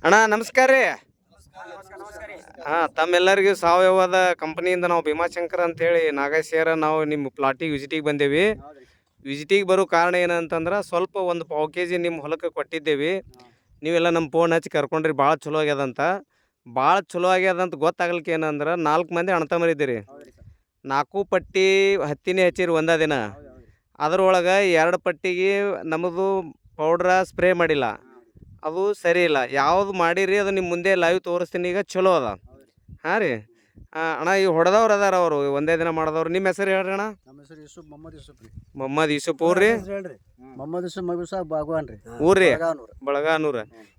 ಅಣ್ಣ ನಮಸ್ಕಾರ ರೀ. ತಮ್ಮೆಲ್ಲರಿಗೂ ಸಾವಯವದ ಕಂಪನಿಯಿಂದ ನಾವು ಭೀಮಾಶಂಕರ್ ಅಂತೇಳಿ ನಾಗೇಶ್ವರ ನಾವು ನಿಮ್ಮ ಪ್ಲಾಟಿಗೆ ವಿಸಿಟಿಗೆ ಬಂದೇವಿ. ವಿಸಿಟಿಗೆ ಬರೋ ಕಾರಣ ಏನಂತಂದ್ರೆ ಸ್ವಲ್ಪ ಒಂದು ಪಾವು ಕೆ ಜಿ ನಿಮ್ಮ ಹೊಲಕ್ಕೆ ಕೊಟ್ಟಿದ್ದೇವೆ. ನೀವೆಲ್ಲ ನಮ್ಮ ಫೋನ್ ಹಚ್ಚಿ ಕರ್ಕೊಂಡ್ರಿ, ಭಾಳ ಚಲೋ ಆಗ್ಯದಂತ. ಭಾಳ ಚಲೋ ಆಗ್ಯದಂತ ಗೊತ್ತಾಗ್ಲಿಕ್ಕೆ ಏನಂದ್ರೆ 4 ಮಂದಿ ಅಣ್ಣತಮ್ಮರಿದ್ದೀರಿ. 4 ಪಟ್ಟಿ ಹತ್ತಿನೇ ಹಚ್ಚಿರಿ ಒಂದೇ ದಿನ. ಅದ್ರೊಳಗೆ 2 ಪಟ್ಟಿಗೆ ನಮ್ಮದು ಪೌಡ್ರ ಸ್ಪ್ರೇ ಮಾಡಿಲ್ಲ, ಅದು ಸರಿ ಇಲ್ಲ. ಯಾವ್ದು ಮಾಡಿರಿ ಅದು ನಿಮ್ಮ ಮುಂದೆ ಲೈವ್ ತೋರಿಸ್ತೀನಿ. ಈಗ ಚಲೋ ಅದ. ಹಾಂ ರೀ. ಅಣ್ಣ ಈ ಹೊಡೆದವ್ರು ಅದಾರ ಅವರು ಒಂದೇ ದಿನ ಮಾಡಿದವ್ರು. ನಿಮ್ಮ ಹೆಸರು ಹೇಳ್ರಿ ಅಣ್ಣ. ನಮ್ಮ ಹೆಸರು ಯೂಸುಫ್ ಮೊಹಮ್ಮದ್ ಯೂಸುಫ್ ರೀ. ಮೊಹಮ್ಮದ್ ಯೂಸುಫ್ ಊರ್ರಿ. ಹೇಳ್ರಿ ಮೊಹಮ್ಮದ್ ಯೂಸುಫ್ ಮಹಬೂಬ್ ಸಾಬ್ ಬಾಗವಾನ್ ರೀ. ಊರ್ರಿ ಬಾಗವಾನೂರು. ಬಳಗಾನೂರ.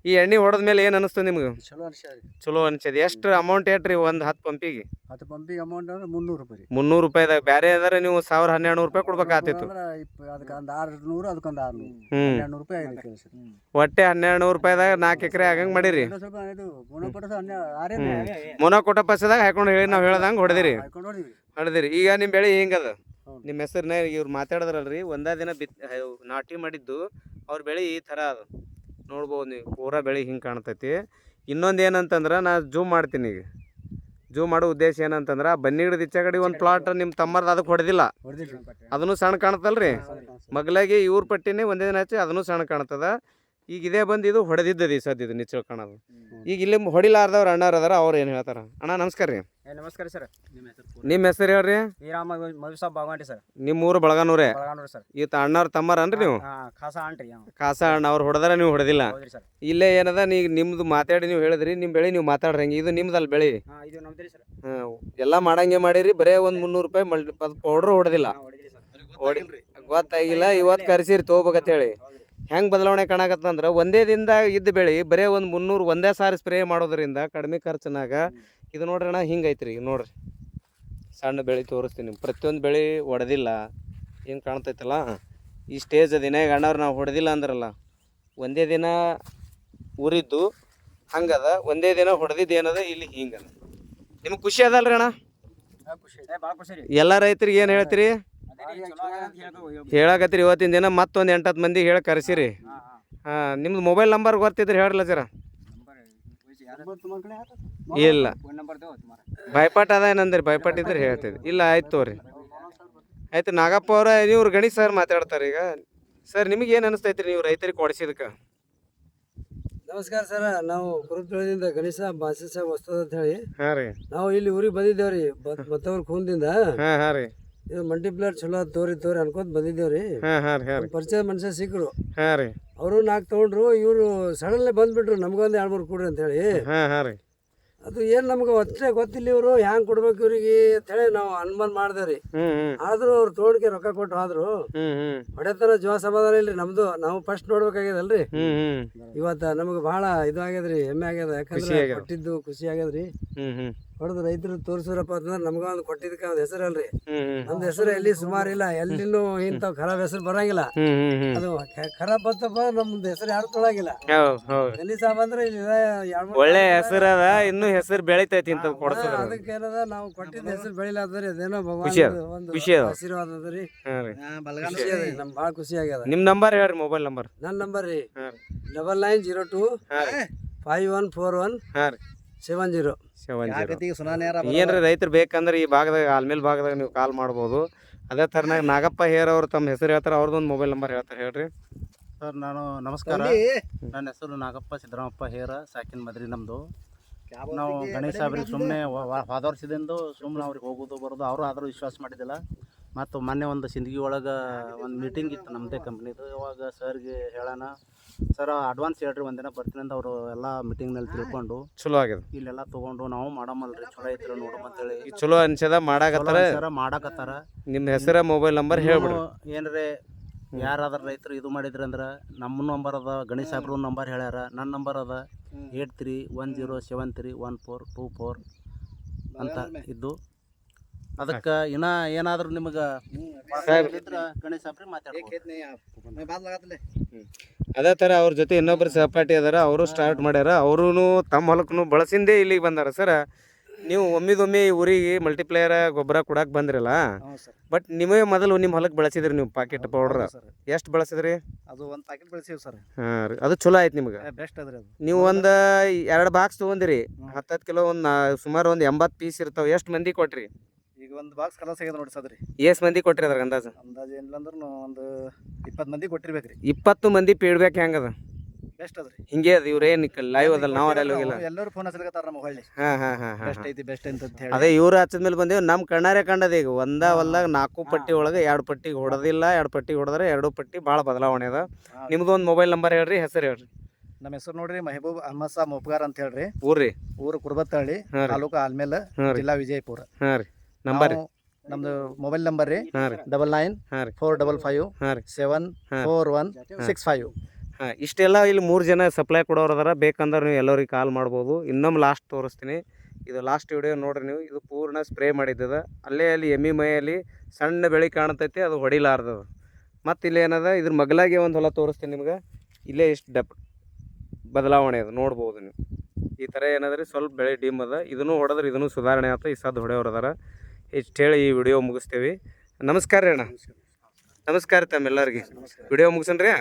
ಈ ಎಣ್ಣೆ ಹೊಡೆದ ಮೇಲೆ ಏನು ಅನಿಸ್ತು ನಿಮ್ಗೆ? ಚಲೋ ಅನ್ಸ್ಯಾರಿ. ಚಲೋ ಅನ್ಸದ. ಎಷ್ಟು ಅಮೌಂಟ್ ಏಟ್ರಿ ಒಂದು 10 ಪಂಪಿಗೆ? 10 ಪಂಪಿಗೆ ಅಮೌಂಟ್ ಅಂದ್ರೆ 300 ರೂಪಾಯಿ ರೀ. 300 ರೂಪಾಯಿದಾಗ ಬೇರೆ ಅದಾರೆ ನೀವು 1200 ರೂಪಾಯಿ ಕೊಡ್ಬೇಕಾಗ್ತಿತ್ತು. ಅಂದ್ರೆ ಅದಕ್ಕೆ ಒಂದು 600 ಅದಕ್ಕೊಂದು 600 ಹ್ಮ್ 1200 ರೂಪಾಯಿ ಆಗಿದೆ ಕೆಲಸ. ಒಟ್ಟೆ 1200 ರೂಪಾಯಿದಾಗ 4 ಎಕರೆ ಆಗಂಗೆ ಮಾಡಿರಿ. ಸ್ವಲ್ಪ ಇದು ಗುಣಪಡಿಸ ಆರೇ ಮೊನಕೊಟ್ಟ ಪಸದಾಗ ಹಾಕೊಂಡು ಹೇಳಿ ನಾವು ಹೇಳ್ದಂಗೆ ಹೊಡೆದಿರಿ. ಹಾಕೊಂಡು ನೋಡಿದ್ವಿ. ಹೊಡೆದಿರಿ. ಈಗ ನಿಮ್ಮ ಬೆಳೆ ಹಿಂಗದ. ನಿಮ್ಮ ಹೆಸರನ್ನ ಇವ್ರು ಮಾತಾಡಿದ್ರಲ್ರಿ, ಒಂದೇ ದಿನ ನಾಟಿ ಮಾಡಿದ್ದು ಅವ್ರ ಬೆಳೆ ಈ ಥರ ಅದು ನೋಡ್ಬೋದು ನೀವು. ಪೂರಾ ಬೆಳೆ ಹಿಂಗೆ ಕಾಣ್ತೈತಿ. ಇನ್ನೊಂದು ಏನಂತಂದ್ರೆ ನಾ ಜೂಮ್ ಮಾಡ್ತೀನಿ. ಈಗ ಜೂಮ್ ಮಾಡೋ ಉದ್ದೇಶ ಏನಂತಂದ್ರೆ, ಬನ್ನಿ ಗಿಡದ ಇಚ್ಚಾಗಡಿ ಒಂದು ಪ್ಲಾಟ್ ನಿಮ್ಮ ತಮ್ಮರ್ದು ಅದಕ್ಕೆ ಹೊಡೆದಿಲ್ಲ, ಅದನ್ನು ಸಣ್ಣ ಕಾಣ್ತಲ್ರಿ. ಮಗ್ಲಾಗಿ ಇವ್ರ ಪಟ್ಟಿನೇ ಒಂದೇ ದಿನ ಹಚ್ಚಿ ಅದನ್ನು ಸಣ್ಣ ಕಾಣ್ತದ. ಈಗ ಇದೇ ಬಂದು ಇದು ಹೊಡೆದಿದ್ದದ ಈ ಸದ್ಯದು ನಿಚ್ಚಳು ಕಾಣೋದು. ಈಗ ಇಲ್ಲಿ ಹೊಡಿಲಾರ್ದವ್ರು ಅಣ್ಣಾರು ಅದಾರ, ಅವ್ರು ಏನು ಹೇಳ್ತಾರ. ಅಣ್ಣ ನಮಸ್ಕಾರ ರೀ. ನಮಸ್ಕಾರ ಸರ್. ನಿಮ್ಮ ಹೆಸರು ಹೇಳ್ರಿ. ವೀರಾಮ ಮಹಬೂಬ್ ಸಾಬ್ ಬಾಗವಾನ್ ಸರ್. ನಿಮ್ಮ ಊರು ಬಳಗಾನೂರೇ. ಬಳಗಾನೂರು ಸರ್. ಈತ ಅಣ್ಣವ್ರ ತಮ್ಮರನ್ರಿ ನೀವು? ಖಾಸ ಆಣ್ರಿ. ಕಾಸ ಅಣ್ಣ ಅವ್ರು ಹೊಡೆದಾರ, ನೀವು ಹೊಡೆದಿಲ್ಲ. ಹೌದ್ರಿ ಸರ್. ಇಲ್ಲೇ ಏನದ ನಿಮ್ದು ಮಾತಾಡಿ ನೀವು ಹೇಳಿದ್ರಿ, ನಿಮ್ಮ ಬೆಳೆ ನೀವು ಮಾತಾಡ್ರಿ. ಹಂಗೆ ಇದು ನಿಮ್ದಲ್ಲ ಬೆಳೆ. ಇದು ನಮ್ದ್ರಿ ಸರ್. ಎಲ್ಲ ಮಾಡಂಗೆ ಮಾಡಿರಿ. ಬರೇ ಒಂದು 300 ರೂಪಾಯಿ ಪೌಡ್ರ್ ಹೊಡೆದಿಲ್ಲ. ಗೊತ್ತಾಗಿಲ್ಲ. ಇವತ್ತು ಕರ್ಸಿರಿ ತೊಗೋಬೇಕಂತ ಹೇಳಿ. ಹೆಂಗೆ ಬದಲಾವಣೆ ಕಾಣಕತ್ತಂದ್ರೆ, ಒಂದೇ ದಿನದ ಇದ್ದ ಬೆಳೆ ಬರೇ ಒಂದು 300 ಒಂದೇ ಸಾರಿ ಸ್ಪ್ರೇ ಮಾಡೋದ್ರಿಂದ ಕಡಿಮೆ ಖರ್ಚಿನಾಗ ಇದು ನೋಡ್ರಿ ಅಣ್ಣ ಹಿಂಗೆ ಐತ್ರಿ. ನೋಡ್ರಿ ಸಣ್ಣ ಬೆಳೆ ತೋರಿಸ್ತೀನಿ. ಪ್ರತಿಯೊಂದು ಬೆಳೆ ಹೊಡೆದಿಲ್ಲ ಏನು ಕಾಣ್ತೈತಲ್ಲ, ಈ ಸ್ಟೇಜ್ ದಿನ ಈಗ ಅಣ್ಣವ್ರು ನಾವು ಹೊಡೆದಿಲ್ಲ ಅಂದ್ರಲ್ಲ, ಒಂದೇ ದಿನ ಉರಿದ್ದು ಹಂಗದ, ಒಂದೇ ದಿನ ಹೊಡೆದಿದ್ದು ಏನದ ಇಲ್ಲಿ ಹಿಂಗದ. ನಿಮ್ಗೆ ಖುಷಿ ಅದಲ್ರಿ ಅಣ್ಣ? ಭಾಳ ಖುಷಿ ರೀ. ಎಲ್ಲ ರೈತರಿಗೆ ಏನು ಹೇಳ್ತೀರಿ? ಹೇಳಕತ್ತೀರಿ. ಇವತ್ತಿನ ದಿನ ಮತ್ತೊಂದು 8-10 ಮಂದಿಗೆ ಹೇಳಿ ಕರೆಸಿರಿ. ನಿಮ್ದು ಮೊಬೈಲ್ ನಂಬರ್ ಗೊತ್ತಿದ್ರೆ ಹೇಳ್ರಲ್ಲ ಜರ. ಇಲ್ಲ ಭಯಪಟ್ ಅದ ಏನಂದ್ರಿ? ಭಯಪಟ್ ಇದ್ರೆ ಹೇಳ್ತಿದ್ರಿ. ಇಲ್ಲ ಆಯ್ತು ತೋರಿ. ಆಯ್ತು ನಾಗಪ್ಪ ಅವ್ರ, ಇವ್ರು ಗಣೇಶ್ ಸರ್ ಮಾತಾಡ್ತಾರೆ ಈಗ. ಸರ್ ನಿಮಗೆ ಏನು ಅನಿಸ್ತೈತ್ರಿ ನೀವು ರೈತರಿಗೆ ಕೊಡಿಸಿದಕ್ಕೆ? ನಮಸ್ಕಾರ ಸರ್. ನಾವು ಕುರುಪದಿಂದ ಗಣೇಶ ಬಾಸಿ ಸಾಬ್ ವಸ್ತದ ಅಂತ ಹೇಳಿ. ಹಾಂ ರೀ. ನಾವು ಇಲ್ಲಿ ಊರಿಗೆ ಬಂದಿದ್ದೇವ್ರಿ ಮತ್ತವ್ರ ಖೂನ್ದಿಂದ. ಹಾಂ ರೀ. ಇದು ಮಲ್ಟಿಪ್ಲೇರ್ ಚಲೋ ತೋರಿ ಅನ್ಕೋತ ಬಂದಿದ್ದೇವ್ರಿ. ಪರಿಚಯ ಮನುಷ್ಯ ಸಿಕ್ಕರು. ಹಾಂ ರೀ. ಅವರು 4 ತಗೊಂಡ್ರು. ಇವರು ಸಡನ್ಲಿ ಬಂದ್ಬಿಟ್ರು, ನಮ್ಗೊಂದು 2-3 ಕೊಡ್ರಿ ಅಂತ ಹೇಳಿ. ಹಾಂ ರೀ. ಅದು ಏನು ನಮ್ಗೆ ಅಷ್ಟೇ ಗೊತ್ತಿಲ್ಲ ಇವರು ಹ್ಯಾಂಗೆ ಕೊಡ್ಬೇಕು ಇವ್ರಿಗೆ ಅಂತ ಹೇಳಿ ನಾವು ಅನುಮಾನ ಮಾಡ್ದೇವ್ರಿ. ಆದ್ರೂ ಅವ್ರು ತೋಡ್ಕೆ ರೊಕ್ಕ ಕೊಟ್ಟು ಆದ್ರು ಹೊಡೆತನ ಜೀವ ಸಮಾಧಾನ ಇಲ್ರಿ ನಮ್ದು. ನಾವು ಫಸ್ಟ್ ನೋಡ್ಬೇಕಾಗ್ಯದಲ್ರಿ. ಇವತ್ತ ನಮ್ಗೆ ಬಹಳ ಇದು ಆಗ್ಯದ್ರಿ, ಹೆಮ್ಮೆ ಆಗ್ಯದ. ಯಾಕಂದ್ರೆ ಕೊಟ್ಟಿದ್ದು ಖುಷಿ ಆಗ್ಯದ್ರಿ. ಹೊಡೆದು ರೈತರು ತೋರಿಸಿದ್ರಪ್ಪ ಅಂತಂದ್ರೆ ನಮ್ಗ ಒಂದು ಕೊಟ್ಟಿದ್ದಕ್ಕೆ ಒಂದು ಹೆಸರು ಅಲ್ರಿ. ನಮ್ದು ಹೆಸರು ಎಲ್ಲಿ ಸುಮಾರು ಇಲ್ಲ, ಎಲ್ಲಿನೂ ಇಂಥವ್ ಖರಾಬ್ ಹೆಸರು ಬರಂಗಿಲ್ಲ. ಅದು ಖರಾಬ್ ಬಂತಪ್ಪ ನಮ್ದು ಹೆಸರು ಯಾರು ತೊಳಗಿಲ್ಲ. ಎಲ್ಲಿ ಸಾಬ್ ಅಂದ್ರೆ ಒಳ್ಳೆ ಹೆಸರು ಅದ, ಇನ್ನು ಹೆಸರು ಬೆಳಿತೈತಿ ಅಂತ ಕೊಡ್ಸೋದು. ಅದಕ್ಕೆ ಏನದ ನಾವು ಕೊಟ್ಟಿದ್ದ ಹೆಸರು ಬೆಳಿಲಾದ್ರಿ ಅದೇನೋ ಖುಷಿ ಒಂದು ಅದ. ಆಶೀರ್ವಾದ ಅದ್ರಿ. ನಮ್ಗೆ ಭಾಳ ಖುಷಿ ಆಗ್ಯದ. ನಿಮ್ ನಂಬರ್ ಹೇಳ್ರಿ, ಮೊಬೈಲ್ ನಂಬರ್. ನನ್ನ ನಂಬರ್ ರೀ 9902 5141 70. ಏನ್ರಿ ರೈತರು ಬೇಕಂದ್ರೆ ಈ ಭಾಗದಾಗ ಆಲ್ಮೇಲ್ ಭಾಗದಾಗ ನೀವು ಕಾಲ್ ಮಾಡ್ಬೋದು. ಅದೇ ಥರನಾಗ ನಾಗಪ್ಪ ಹೇರ್ ಅವರು ತಮ್ಮ ಹೆಸರು ಹೇಳ್ತಾರೆ, ಅವ್ರದ್ದೊಂದು ಮೊಬೈಲ್ ನಂಬರ್ ಹೇಳ್ತಾರೆ. ಹೇಳ್ರಿ ಸರ್. ನಾನು ನಮಸ್ಕಾರ. ನನ್ನ ಹೆಸರು ನಾಗಪ್ಪ ಸಿದ್ದರಾಮಪ್ಪ ಹೇರ, ಸಾಕಿನ ಮದ್ರಿ ನಮ್ಮದು. ನಾವು ಗಣೇಶ ಸಾಬ್ರಿಗೆ ಸುಮ್ಮನೆ ಹೋದ ವರ್ಷದಿಂದ ಸುಮ್ಮನೆ ಅವ್ರಿಗೆ ಹೋಗೋದು ಬರೋದು, ಅವರು ಆದರೂ ವಿಶ್ವಾಸ ಮಾಡಿದ್ದಿಲ್ಲ. ಮತ್ತು ಮೊನ್ನೆ ಒಂದು ಸಿಂದಗಿ ಒಳಗೆ ಒಂದು ಮೀಟಿಂಗ್ ಇತ್ತು ನಮ್ಮದೇ ಕಂಪ್ನಿದು. ಇವಾಗ ಸರ್ಗೆ ಹೇಳೋಣ, ಸರ್ ಅಡ್ವಾನ್ಸ್ ಹೇಳ್ರಿ ಒಂದಿನ ಬರ್ತೀನಿ ಅಂತ ಅವರು ಎಲ್ಲ ಮೀಟಿಂಗ್ನಲ್ಲಿ ತಿಳ್ಕೊಂಡು ಚಲೋ ಆಗ್ಯದ. ಇಲ್ಲೆಲ್ಲ ತೊಗೊಂಡು ನಾವು ಮಾಡಮಲ್ರಿ ಚಲೋ ಐತ್ರಿ ನೋಡಮ್ ಅಂತೇಳಿ ಚಲೋ ಅನ್ಸದ ಮಾಡಾಕತ್ತಾರ. ನಿಮ್ಮ ಹೆಸರ ಮೊಬೈಲ್ ನಂಬರ್ ಹೇಳ್ಬಿಡು. ಏನ್ರಿ ಯಾರಾದ್ರ ರೈತರು ಇದು ಮಾಡಿದ್ರಿ ಅಂದ್ರೆ ನಮ್ಮ ನಂಬರ್ ಅದ, ಗಣೇಶ್ ಸಾಬ್ರ ನಂಬರ್ ಹೇಳ್ಯಾರ. ನನ್ನ ನಂಬರ್ ಅದ 8310731424 ಅಂತ ಇದ್ದು. ಅದಕ್ಕೆ ಇನ್ನ ಏನಾದ್ರು ನಿಮಗೆ ಗಣೇಶ್ ಸಾಬ್ರಿ ಮಾತಾಡ್ಬೋದು. ಅದೇ ಥರ ಅವ್ರ ಜೊತೆ ಇನ್ನೊಬ್ರು ಸಹಪಾಠಿ ಅದಾರ, ಅವರು ಸ್ಟಾರ್ಟ್ ಮಾಡ್ಯಾರ. ಅವರು ತಮ್ಮ ಹೊಲಕ್ಕೂ ಬಳಸಿಂದೇ ಇಲ್ಲಿಗೆ ಬಂದಾರ. ಸರ್ ನೀವು ಒಮ್ಮಿದೊಮ್ಮೆ ಈ ಊರಿಗೆ ಮಲ್ಟಿಪ್ಲೇಯರ್ ಗೊಬ್ಬರ ಕೊಡಕ್ಕೆ ಬಂದ್ರಲ್ಲ, ಹ್ಞೂ ಸರ್. ಬಟ್ ನಿಮಗೆ ಮೊದಲು ನಿಮ್ಮ ಹೊಲಕ್ಕೆ ಬಳಸಿದ್ರಿ ನೀವು ಪಾಕೆಟ್ ಪೌಡ್ರ್ ಸರ್ ಎಷ್ಟು ಬಳಸಿದ್ರಿ? ಅದು ಒಂದು ಪ್ಯಾಕೆಟ್ ಬೆಳೆಸೀವಿ ಸರ್. ಹಾಂ ರೀ, ಅದು ಚಲೋ ಆಯ್ತು ನಿಮ್ಗೆ. ಬೆಸ್ಟ್ ಅದ್ರಿ ಅದು. ನೀವು ಒಂದು 2 ಬಾಕ್ಸ್ ತೊಗೊಂಡಿರಿ, 10 ಕಿಲೋ, ಒಂದು ಸುಮಾರು ಒಂದು 80 ಪೀಸ್ ಇರ್ತಾವೆ. ಎಷ್ಟು ಮಂದಿ ಕೊಟ್ರಿ? ಈಗ ಒಂದು ಬಾಕ್ಸ್ ಕಲಸ ಆಗ್ಯದ ನೋಡಿ ಸದ್ರಿ. ಎಷ್ಟು ಮಂದಿ ಕೊಟ್ರಿ ಅದ್ರಾಗ ಅಂದಾಜು? ಅಂದಾಜು ಏನಿಲ್ಲ ಅಂದ್ರೆ ಒಂದು 20 ಮಂದಿ ಕೊಟ್ಟಿರ್ಬೇಕ್ರಿ. 20 ಮಂದಿ ಫೀಡ್ಬ್ಯಾಕ್ ಹೆಂಗದ? ಬೆಸ್ಟ್ ಅದ್ರಿ. ಹಿಂಗೆ ಅದು ಇವ್ರೇನು ಲೈವ್ ಅದಲ್ಲ, ನಾವು ಅಲ್ಲಿ ಹೋಗಿಲ್ಲ. ಎಲ್ಲರೂ ಫೋನ್ ಹಚ್ಚಲಿಕತ್ತಾರ ನಮಗೆ ಹೊಳ್ಳಿ. ಹಾಂ ಹಾಂ ಹಾಂ ಹಾಂ ಬೆಸ್ಟ್ ಐತಿ ಬೆಸ್ಟ್ ಐತಿ ಅಂತ ಹೇಳಿ. ಅದೇ ಇವ್ರು ಹಚ್ಚದ್ಮೇಲೆ ಬಂದೇವು. ನಮ್ಮ ಕಣ್ಣಾರೆ ಕಂಡದ ಈಗ ಹೊಲ್ದಾಗ 4 ಪಟ್ಟಿ ಒಳಗೆ 2 ಪಟ್ಟಿಗೆ ಹೊಡೆದಿಲ್ಲ, 2 ಪಟ್ಟಿಗೆ ಹೊಡೆದ್ರೆ 2 ಪಟ್ಟಿ ಭಾಳ ಬದಲಾವಣೆ ಅದ. ನಿಮ್ದು ಒಂದು ಮೊಬೈಲ್ ನಂಬರ್ ಹೇಳ್ರಿ, ಹೆಸರು ಹೇಳ್ರಿ. ನಮ್ಮ ಹೆಸರು ನೋಡ್ರಿ ಮೆಹಬೂಬ್ ಅಹಮದ್ ಸಾಬ್ ಮೊಪ್ಗಾರ್ ಅಂತ ಹೇಳ್ರಿ. ಊರ್ರಿ? ಊರು ಕುರ್ಬತ್ತಹಳ್ಳಿ, ತಾಲೂಕು ಆಲ್ಮೇಲ, ಜಿಲ್ಲಾ ವಿಜಯಪುರ. ಹಾಂ ರೀ. ನಂಬರ್? ನಮ್ದು ಮೊಬೈಲ್ ನಂಬರ್ ರೀ ಹಾಂ ರೀ 9945574165. ಹಾಂ, ಇಷ್ಟೆಲ್ಲ ಇಲ್ಲಿ 3 ಜನ ಸಪ್ಲೈ ಕೊಡೋರು ಅದಾರ. ಬೇಕಂದ್ರೆ ನೀವು ಎಲ್ಲರಿಗೆ ಕಾಲ್ ಮಾಡ್ಬೋದು. ಇನ್ನೊಮ್ಮೆ ಲಾಸ್ಟ್ ತೋರಿಸ್ತೀನಿ. ಇದು ಲಾಸ್ಟ್ ವಿಡಿಯೋ ನೋಡ್ರಿ ನೀವು. ಇದು ಪೂರ್ಣ ಸ್ಪ್ರೇ ಮಾಡಿದ್ದದ. ಅಲ್ಲೇ ಅಲ್ಲಿ ಎಮ್ಮಿ ಮೈಯಲ್ಲಿ ಸಣ್ಣ ಬೆಳೆ ಕಾಣ್ತೈತಿ, ಅದು ಹೊಡಿಲಾರ್ದದ. ಮತ್ತು ಇಲ್ಲಿ ಏನದ, ಇದ್ರ ಮಗಲಾಗೆ ಒಂದು ಹೊಲ ತೋರಿಸ್ತೀನಿ ನಿಮ್ಗೆ. ಇಲ್ಲೇ ಇಷ್ಟು ಬದಲಾವಣೆ ಅದು ನೋಡ್ಬೋದು ನೀವು. ಈ ಥರ ಏನಾದ್ರಿ ಸ್ವಲ್ಪ ಬೆಳೆ ಡಿಮ್ ಅದ. ಇದನ್ನು ಹೊಡೆದ್ರೆ ಇದನ್ನು ಸುಧಾರಣೆ ಆಯ್ತು. ಈ ಸದ್ದು ಹೊಡೆಯೋರು ಅದಾರ. ಇಷ್ಟು ಹೇಳಿ ಈ ವಿಡಿಯೋ ಮುಗಿಸ್ತೇವೆ. ನಮಸ್ಕಾರ ರೀ ಅಣ್ಣ. ನಮಸ್ಕಾರ ತಮ್ಮೆಲ್ಲರಿಗೆ. ವಿಡಿಯೋ ಮುಗಿಸನ್ರಿ.